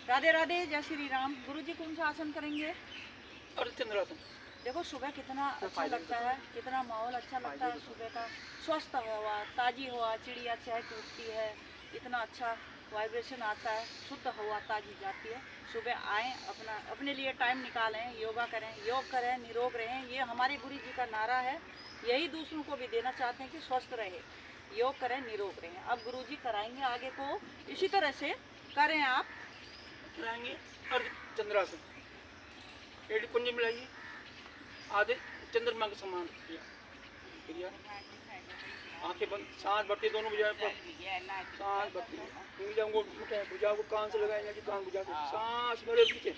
राधे राधे, जय श्री राम। गुरु जी कौन सा आसन करेंगे? अर्धचंद्रासन। देखो सुबह कितना अच्छा लगता है, कितना माहौल अच्छा लगता है सुबह का। स्वस्थ हवा, ताजी हवा, चिड़िया चहक उठती है, इतना अच्छा वाइब्रेशन आता है, शुद्ध हवा ताजी जाती है। सुबह आएँ, अपने लिए टाइम निकालें, योगा करें, योग करें, निरोग रहें। ये हमारे गुरु जी का नारा है, यही दूसरों को भी देना चाहते हैं कि स्वस्थ रहे, योग करें, निरोग रहें। अब गुरु जी कराएंगे आगे को, इसी तरह से करें आप। कराएंगे अर्धचंद्रासन। एड़ी पुंज मिलाइए, आधे चंद्रमा के समान क्रिया। आंखें बंद, सांस भरती दोनों भुजाएं पर, सांस भरती उंगलियों को उठाएं, भुजाओं को कान से लगाएंगे, कान भुजा के सांस भरे पीछे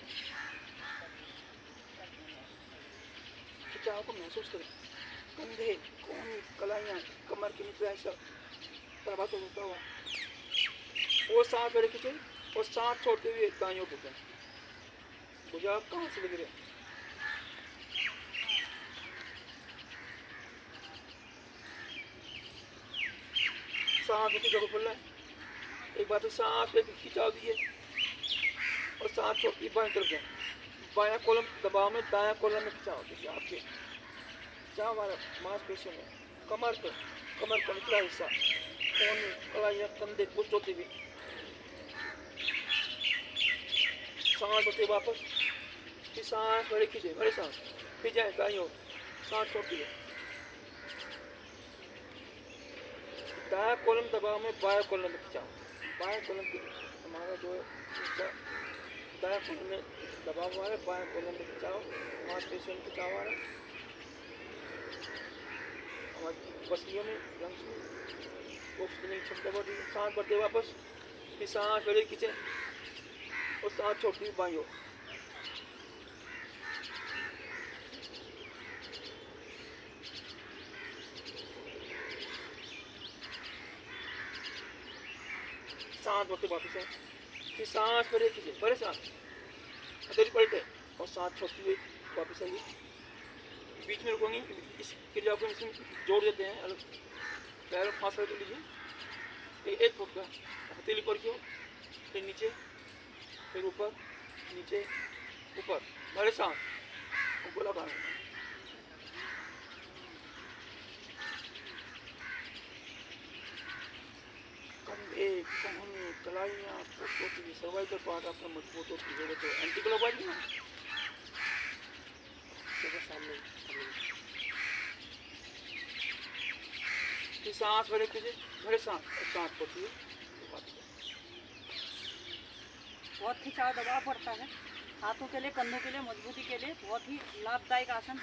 खिंचाव को महसूस करें। कंधे, कोहनी, कलाइयाँ, कमर के नीचे ऐसा प्रभावित होता हुआ वो सांस भरे खींचे और सांस छोड़ते हुए दाएं ओर झुकें, भुजा कान से लगे रहे। सांस की जगह खुल रहा है, एक बार फिर सांस लेके खिंचाव दिए और सांस छोड़ती बाएं तरफ जाए। बायां कॉलम दबाव में, दायां कॉलम में खिंचाव देखिए आपके खिंचाव वाला मांसपेशियों में, कमर पर, कमर का निचला हिस्सा, कोहनी, कलाइयाँ, कंधे पुष्ट होते हुए सांस भरते वापस, फिर सांस भरे खींचे, भरे सांस फिर जाए दाईं ओर, सांस छोड़ती है। दाया कॉलम दबाव में, बाया कॉलम में खिंचाव। बाया कॉलम की हमारा जो है दाया कॉलम में दबाव आ रहा है, बाया कॉलम में खिंचाव, मांसपेशियों में खिंचाव आ रहा है, हमारी पसलियों में, लंग्स में ऑक्सीजन की क्षमता बढ़ रही है। सांस भरते वापस, फिर सांस भरे खींचे और सांस छोड़ती हुई बाईं ओर। सांस भरते वापस आए, फिर सांस भरे खींचे, भरे सांस हथेली पलटे और सांस छोड़ती हुई वापस आइए। बीच में रुकोगे, इस क्रिया को इसमें जोड़ देते हैं। अलग पैर फांस कर लीजिए, एक फुट का हथेली पर की ओर, फिर नीचे, फिर ऊपर, नीचे, ऊपर, भरे सांस गोलाकार। कंधे, कोहनी, कलाइयाँ पुष्ट होती हुई, सर्वाइकल पार्ट आपका मजबूत होती है। तो एंटी क्लॉकवाइज ना सामने फिर सांस भरे खींचे, भरे सांस और सांस छोड़ती है। बहुत खिंचाव दबाव पड़ता है हाथों के लिए, कंधों के लिए, मजबूती के लिए बहुत ही लाभदायक आसन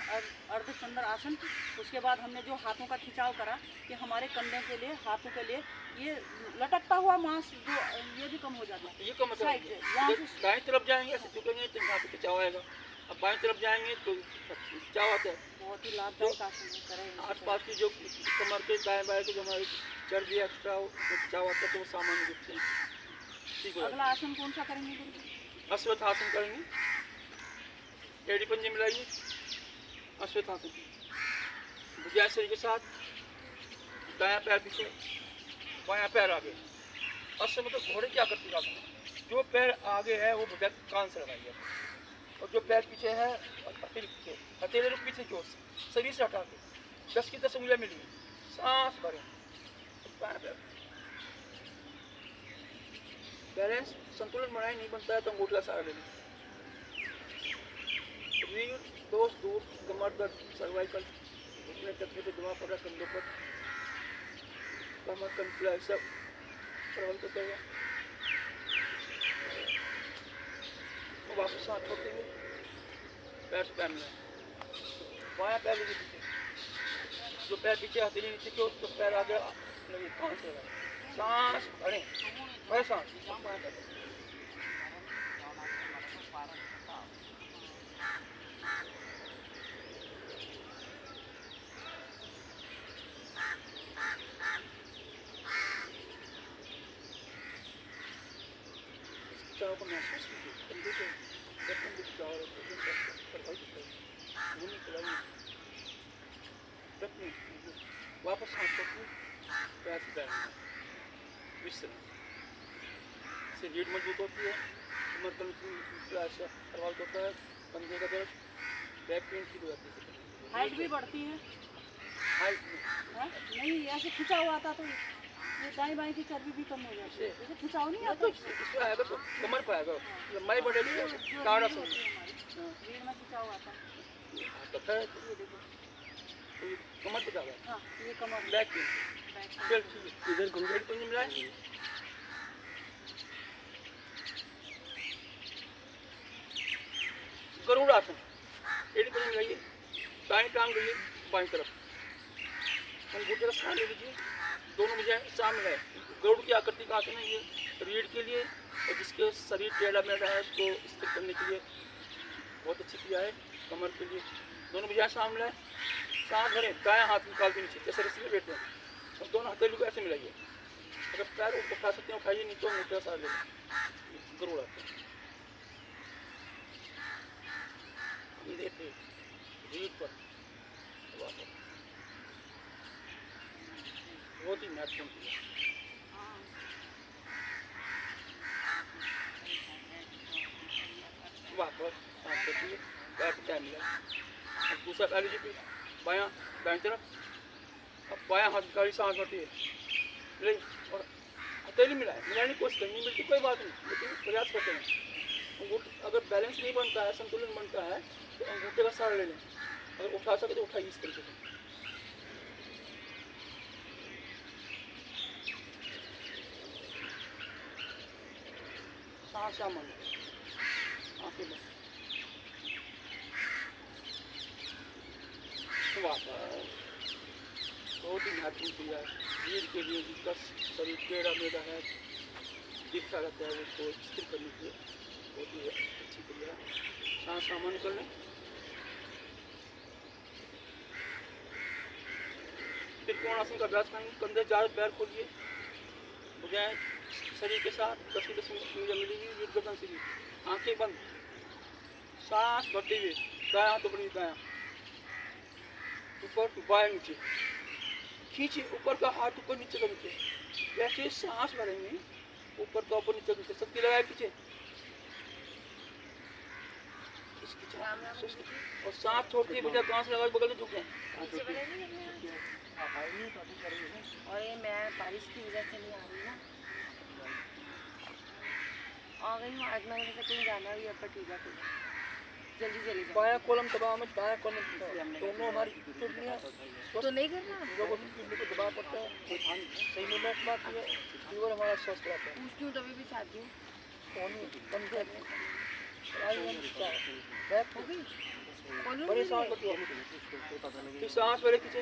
अर्धचंद्र आसन। उसके बाद हमने जो हाथों का खिंचाव करा कि हमारे कंधे के लिए, हाथों के लिए, ये लटकता हुआ मांस जो ये भी कम हो जाता है। ये कम साइड से यहाँ से दाएं तरफ जाएंगे ऐसे झुकेंगे तो यहाँ पे खिंचाव आएगा, अब बाएं तरफ जाएंगे तो खिंचाव आता है। बहुत ही लाभदायक आसन करें। आस पास की जो कमर के दाएं बाएं के जो हमारी चर्बी एक्स्ट्रा हो खिंचाव आता है तो वो सामान्य रूप से ठीक हो। अगला आसन कौन सा करेंगे गुरु जी? अश्वत्थासन करेंगे। एड़ी पंजे मिलाइए, अश्वत्थासन भुजा शरीर के साथ, दायां पैर पीछे, बायां पैर आगे। अश्व मतलब घोड़े की आकृति का आसन है। जो पैर आगे है वो भुजा कान से लगाइए और जो पैर पीछे है हथेली पीछे, हथेली रुक पीछे की ओर से शरीर से हटा के 10 की 10 उंगलियां मिली, सांस भरें, बायां पैर बैलेंस संतुलन बनाए नहीं बनता है तो अंगूठा सहारा ले लें। रीढ़, दोस्त दूर, कमर दर्द, सर्वाइकल घुटने तकने पे दबाव पड़ रहा, कंधों पर, कमर कंचला सब प्रभावित होता हुआ। वापस सांस छोड़ते हुए पैर से पैर मिलाएं, बायां पैर लीजिए पीछे, जो पैर पीछे हथेली नीचे की ओर, तो पैर आगे लगे, कान से लगाएं, सांस भरें, भरे सांस बायां पैर। खिंचाव को महसूस कीजिए, कंधे के गर्दन के खिंचाव और प्रभावित होता है, घूमने चलाइए, रखने वापस सांस छोड़िए, पैर से पैर विश्राम से रीढ़ मजबूत होती है, कमर का ऐसा प्रभावित होता है, कंधे का दर्द, बैक पेन ठीक हो जाती है। हाइट भी बढ़ती है। हाइट हाँ? नहीं ऐसे खिंचा हुआ था तो ये दाएं बाएं की चर्बी भी कम हो जाती है। जैसे खिंचाव नहीं आता तो इसमें आएगा तो कमर पर आएगा, लंबाई बढ़ेगी, टाड़ा रीढ़ समझ। होती है हमारी, रीढ़ में खिंचाव आता है। तो फिर ये देखो, तो ये कमर पे जाएगा, हाँ ये कमर है, बैक पेन। बैक फिर ठीक है, इधर घुंघरू पंजे मिलाए, गरुड़ आसन, एड़ी पंजे मिलाइए, दाएं टांग लीजिए बाईं तरफ, अंगूठे का स्थान ले लीजिए, दोनों भुजाएं सामने है। गरुड़ की आकृति का आसन है ये, रीढ़ के लिए और जिसके शरीर टेढ़ा मेढ़ा है उसको स्थिर करने के लिए बहुत अच्छी क्रिया है। कमर के लिए दोनों भुजाएं सामने है, सांस भरें, दायां हाथ निकाल के नीचे जैसे रस्सी में बैठते हैं, और दोनों हथेली को ऐसे मिलाइए। अगर पैर उठा सकते हैं उठाइए, नहीं तो अंगूठे का सहारा ले लें। गरुड़ आसन रीढ़ पर बहुत ही महत्वपूर्ण क्रिया। वापस सांस रखिए, पैर पे टाइम मिला, अब दूसरा पैर लीजिए, बायां दाएं तरफ, अब बायां हाथ निकाली, सांस भरती है ले, और हथेली मिलाए, मिलाने की कोशिश करें, नहीं मिलती कोई बात नहीं, लेकिन प्रयास करते हैं। अंगूठे अगर बैलेंस नहीं बनता है, संतुलन बनता है तो अंगूठे का सहारा ले लें, अगर उठा सके तो उठाइए इस तरीके से। सांस सामान्य, आंखें बंद, वापस बहुत ही महत्वपूर्ण क्रिया है। रीढ़ के लिए जिसका शरीर टेढ़ा मेढ़ा है, दिखता रहता है, उसको स्थिर करने के लिए बहुत ही अच्छी क्रिया है। सांस सामान्य कर लें, त्रिकोण आसन का अभ्यास करेंगे। कंधे ज़्यादा पैर खोलिए, भुजाएं शरीर के साथ 10 मिली हुई, गर्दन सीधी, आंखें बंद, सांस भरते हुए दायां हाथ ऊपर दायां, ऊपर बाएं नीचे खींचिए, ऊपर का हाथ ऊपर नीचे का नीचे, जैसे सांस भरेंगे ऊपर का ऊपर नीचे नीचे, शक्ति लगाए खींचे, और सांस छोड़ती है, भुजा कांस लगा बगल में झुके। और ये मैं बारिश की वजह से नहीं आ रही ना, आ गई हूँ 8-9 बजे से, कहीं जाना भी है, पर ठीक है जल्दी चली जाओ। बायां कॉलम दबाव में, दायां कॉलम दोनों हमारी किडनियां तो नहीं करना, लोगों की किडनी को दबाव पड़ता है, सही मूवमेंट बात है, लीवर हमारा स्वस्थ रहता है। पूछती हूँ तभी भी चाहती हूँ। कम करने बैक हो गई, बड़े सांस होती है, फिर सांस बड़े खींचे,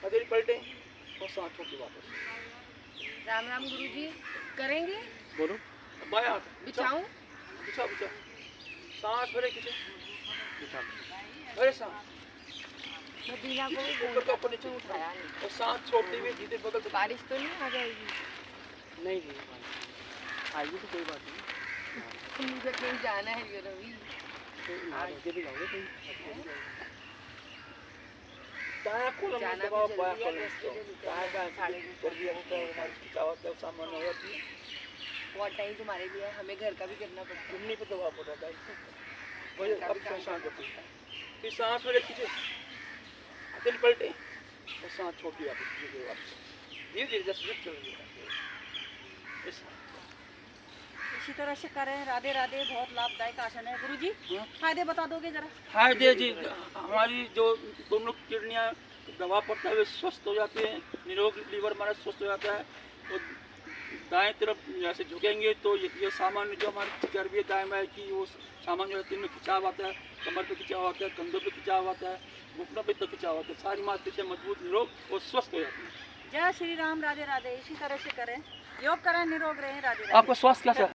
हथेली पलटे और सांस छोड़ के वापस। राम राम गुरु जी, करेंगे बोलो, बायां हाथ बिछाऊँ? बिछा बिछा, सांस भरे खींचे, भरे सांस, मैं दीना को भी ऊपर का ऊपर नीचे उठाया और सांस छोड़ते हुए धीरे बगल से। बारिश तो नहीं आ जाएगी? नहीं आएगी तो कोई बात नहीं, मुझे कहीं जाना है ये रवि। दायां कॉलम जाना दबाओ, भी बायां जल्दी है, कॉलम दस बजे निकलना दायां है, बायां साढ़े दस कर दिया होता है, हमारी खिंचावत है सामान्य हो जाती है। बहुत टाइम तुम्हारे लिए है, हमें घर का भी करना पड़ता है। किडनी पर दबाव पड़ रहा है, वही अब सांस होती है, फिर सांस मेरे खींचे, हथेली पलटे और सांस छोटी वापस धीरे धीरे जैसे चल रही है। इसी तरह से करें। राधे राधे, बहुत लाभदायक आसन है। गुरुजी फायदे बता दोगे जरा? फायदे जी, हमारी जो दोनों किडनियाँ दबाव पड़ता है वे स्वस्थ हो जाते हैं, निरोग लीवर हमारा स्वस्थ हो जाता है। और दाएं तरफ जैसे झुकेंगे तो ये सामान्य जो हमारी चर्बी है दाएं बाएं की, वो सामान्य होती है, इनमें खिंचाव आता है, कमर पे खिंचाव आता है, कंधों पे खिंचाव आता है, घुटनों पे खिंचाव आता है, सारी मांसपेशियाँ मजबूत, निरोग और स्वस्थ हो जाती है। जय श्री राम, राधे राधे। इसी तरह से करें, योग करें, निरोग रहें। राधे राधे। आपका स्वास्थ्य कैसा है?